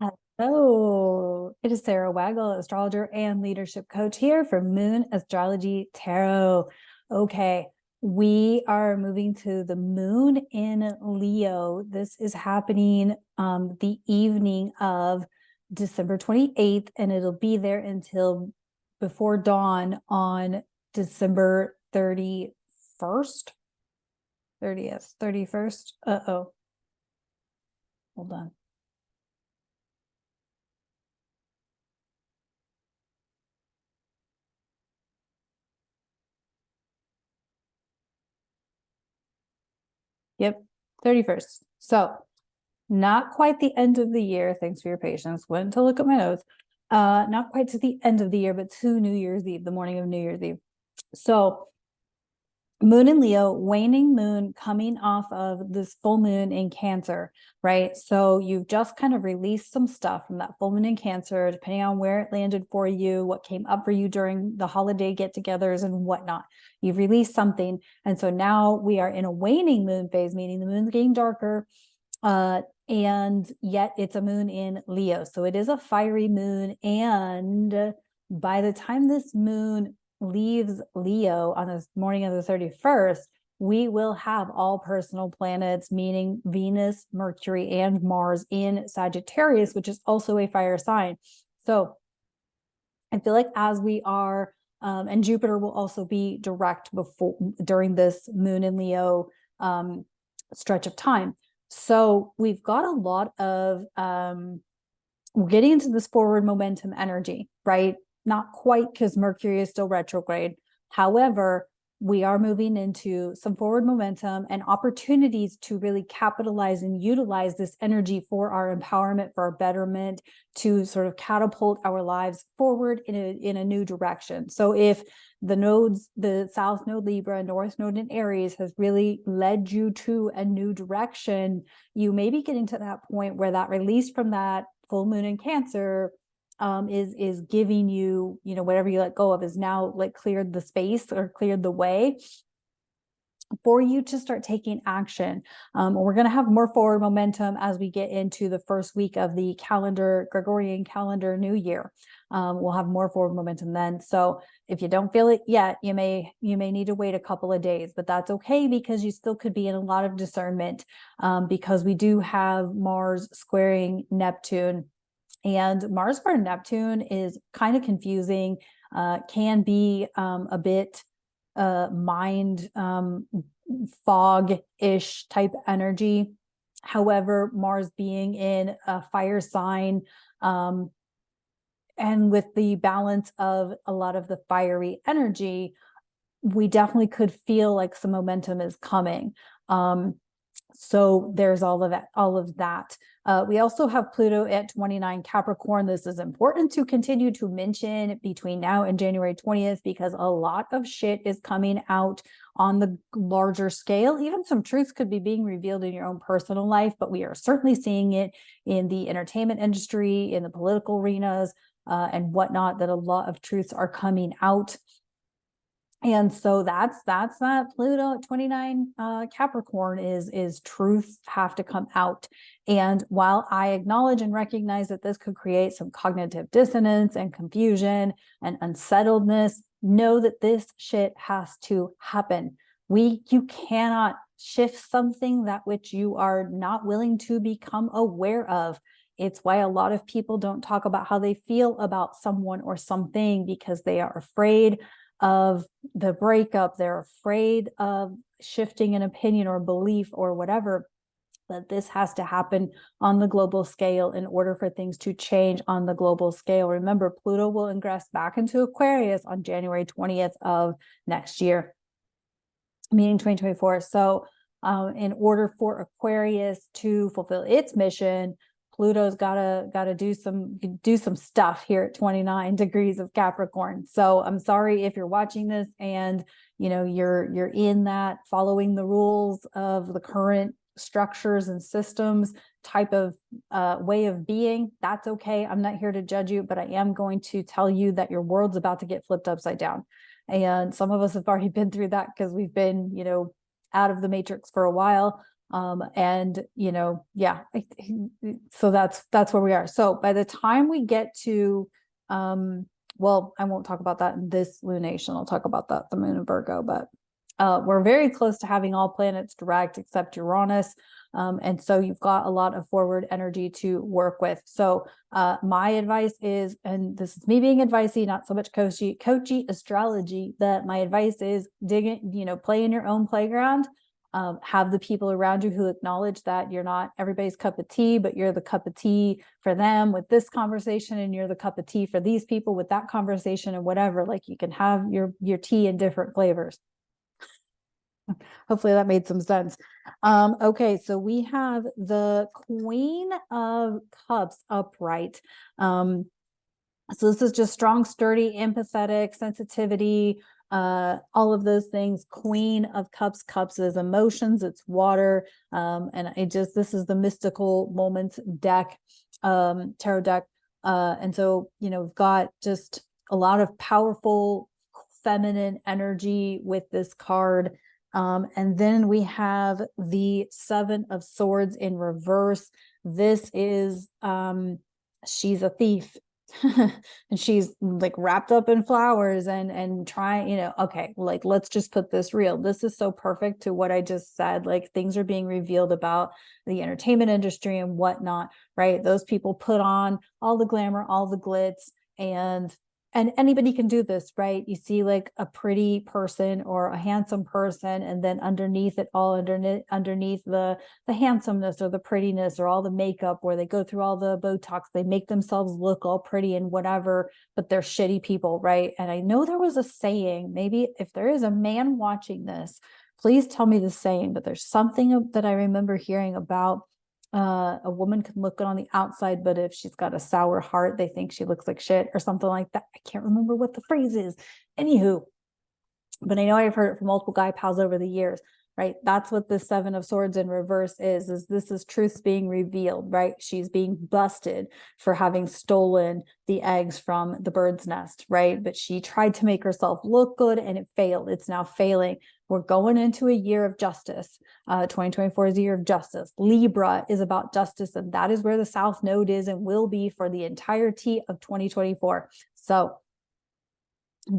Hello, it is Sarah Waggle, astrologer and leadership coach here for Moon Astrology Tarot. Okay, we are moving to the moon in Leo. This is happening the evening of December 28th, and it'll be there until before dawn on December 31st. 30th, 31st. Uh-oh. Hold on. Yep, 31st. So not quite the end of the year. Thanks for your patience. Went to look at my notes. Not quite to the end of the year, but to New Year's Eve, the morning of New Year's Eve. So Moon in Leo, waning moon coming off of this full moon in Cancer, right? So you've just kind of released some stuff from that full moon in Cancer, depending on where it landed for you, what came up for you during the holiday get-togethers and whatnot. You've released something. And so now we are in a waning moon phase, meaning the moon's getting darker, and yet it's a moon in Leo. So it is a fiery moon. And by the time this moon leaves Leo on the morning of the 31st, we will have all personal planets, meaning Venus, Mercury, and Mars in Sagittarius, which is also a fire sign. So I feel like as we are, and Jupiter will also be direct during this moon in Leo stretch of time. So we've got a lot of, we're getting into this forward momentum energy, right? Not quite, because Mercury is still retrograde. However, we are moving into some forward momentum and opportunities to really capitalize and utilize this energy for our empowerment, for our betterment, to sort of catapult our lives forward in a new direction. So if the nodes, the South Node Libra, North Node in Aries has really led you to a new direction, you may be getting to that point where that release from that full moon in Cancer is giving you, whatever you let go of is now like cleared the space or cleared the way for you to start taking action. We're going to have more forward momentum as we get into the first week of the Gregorian calendar new year. We'll have more forward momentum then. So if you don't feel it yet, you may need to wait a couple of days, but that's okay, because you still could be in a lot of discernment, because we do have Mars squaring Neptune. And Mars square Neptune is kind of confusing, can be a bit mind fog-ish type energy. However, Mars being in a fire sign, and with the balance of a lot of the fiery energy, we definitely could feel like some momentum is coming. So there's all of that. We also have Pluto at 29 Capricorn. This is important to continue to mention between now and January 20th, because a lot of shit is coming out on the larger scale. Even some truths could be being revealed in your own personal life, but we are certainly seeing it in the entertainment industry, in the political arenas, and whatnot, that a lot of truths are coming out. And so that's that Pluto at 29 Capricorn is truths have to come out. And while I acknowledge and recognize that this could create some cognitive dissonance and confusion and unsettledness, know that this shit has to happen. You cannot shift something that which you are not willing to become aware of. It's why a lot of people don't talk about how they feel about someone or something, because they are afraid of the breakup. They're afraid of shifting an opinion or belief or whatever. But this has to happen on the global scale in order for things to change on the global scale. Remember, Pluto will ingress back into Aquarius on January 20th of next year, meaning 2024. So in order for Aquarius to fulfill its mission, Pluto's gotta do some stuff here at 29 degrees of Capricorn. So I'm sorry if you're watching this and you're in that following the rules of the current structures and systems type of way of being. That's okay. I'm not here to judge you, but I am going to tell you that your world's about to get flipped upside down. And some of us have already been through that, because we've been, out of the matrix for a while. And, yeah, so that's where we are. So by the time we get to, well, I won't talk about that in this lunation. I'll talk about that, the moon in Virgo, but we're very close to having all planets direct except Uranus. And so you've got a lot of forward energy to work with. So my advice is, and this is me being advicey, not so much coachy astrology, that my advice is dig it, play in your own playground. Have the people around you who acknowledge that you're not everybody's cup of tea, but you're the cup of tea for them with this conversation, and you're the cup of tea for these people with that conversation, and whatever. Like, you can have your tea in different flavors. Hopefully that made some sense. Okay, so we have the Queen of Cups upright. So this is just strong, sturdy, empathetic, sensitivity, all of those things. Queen of Cups. Cups is emotions, it's water. And this is the mystical moments deck, tarot deck. And so, we've got just a lot of powerful feminine energy with this card. And then we have the Seven of Swords in reverse. This is, she's a thief. And she's like wrapped up in flowers and trying, okay, like, let's just put this real. This is so perfect to what I just said. Like, things are being revealed about the entertainment industry and whatnot, right? Those people put on all the glamour, all the glitz, and anybody can do this, right? You see like a pretty person or a handsome person, and then underneath it all, underneath the handsomeness or the prettiness or all the makeup, where they go through all the Botox, they make themselves look all pretty and whatever, but they're shitty people, right? And I know there was a saying, maybe if there is a man watching this, please tell me the saying, but there's something that I remember hearing about a woman can look good on the outside, but if she's got a sour heart, they think she looks like shit or something like that. I can't remember what the phrase is. Anywho, but I know I've heard it from multiple guy pals over the years, right? That's what the Seven of Swords in reverse is this is truths being revealed, right? She's being busted for having stolen the eggs from the bird's nest, right? But she tried to make herself look good and it failed. It's now failing. We're going into a year of justice. 2024 is a year of justice. Libra is about justice, and that is where the South Node is and will be for the entirety of 2024. So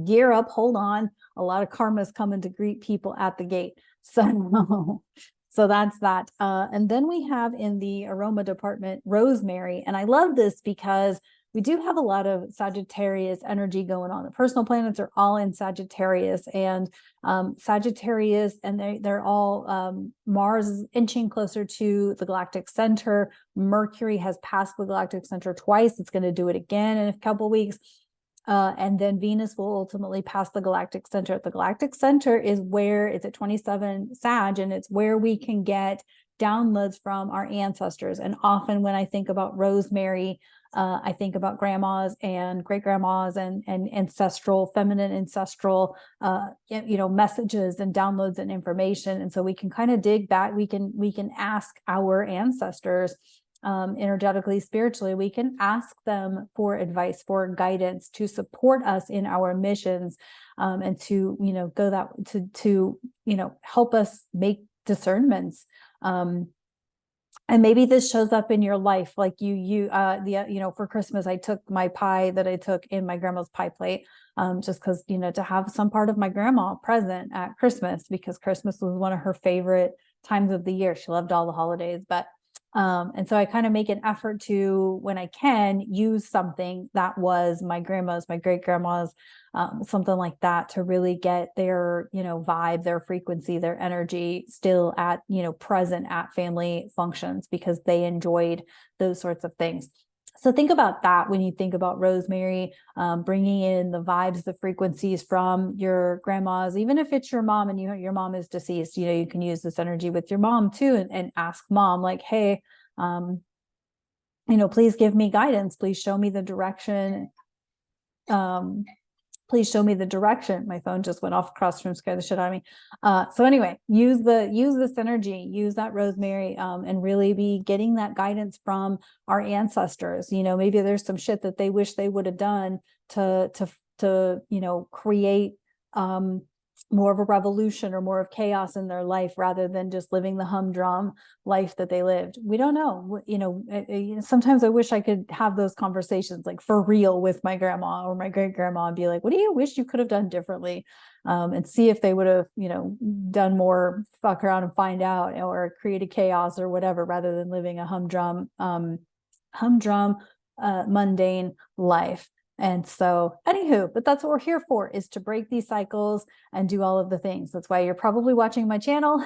gear up, hold on. A lot of karma is coming to greet people at the gate. So that's that. And then we have in the aroma department, rosemary. And I love this because we do have a lot of Sagittarius energy going on. The personal planets are all in Sagittarius, and Sagittarius, and they're all, Mars is inching closer to the galactic center. Mercury has passed the galactic center twice. It's going to do it again in a couple of weeks. And then Venus will ultimately pass the galactic center. The galactic center is where it's at 27 Sag, and it's where we can get downloads from our ancestors. And often when I think about rosemary, I think about grandmas and great grandmas and ancestral, feminine ancestral, messages and downloads and information. And so we can kind of dig back. We can ask our ancestors, energetically, spiritually, we can ask them for advice, for guidance, to support us in our missions, and to, go that to help us make discernments. And maybe this shows up in your life, like for Christmas, I took my pie that I took in my grandma's pie plate, just because, to have some part of my grandma present at Christmas, because Christmas was one of her favorite times of the year. She loved all the holidays, but and so I kind of make an effort to, when I can, use something that was my grandma's, my great grandma's, something like that, to really get their, vibe, their frequency, their energy still at, present at family functions, because they enjoyed those sorts of things. So think about that when you think about rosemary, bringing in the vibes, the frequencies from your grandmas. Even if it's your mom and your mom is deceased, you can use this energy with your mom too, and ask mom, like, hey, please give me guidance. Please show me the direction. Please show me the direction. My phone just went off across the room, scared the shit out of me. So anyway, use this energy, use that rosemary, and really be getting that guidance from our ancestors. Maybe there's some shit that they wish they would have done to create more of a revolution or more of chaos in their life rather than just living the humdrum life that they lived. We don't know. Sometimes I wish I could have those conversations like for real with my grandma or my great grandma and be like, what do you wish you could have done differently? And see if they would have, done more fuck around and find out or created chaos or whatever, rather than living a humdrum, mundane life. And so, anywho, but that's what we're here for, is to break these cycles and do all of the things. That's why you're probably watching my channel.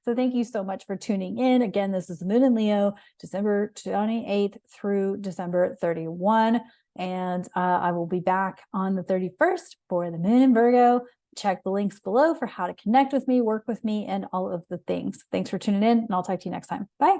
So thank you so much for tuning in. Again, this is Moon in Leo, December 28th through December 31. And I will be back on the 31st for the Moon in Virgo. Check the links below for how to connect with me, work with me, and all of the things. Thanks for tuning in, and I'll talk to you next time. Bye.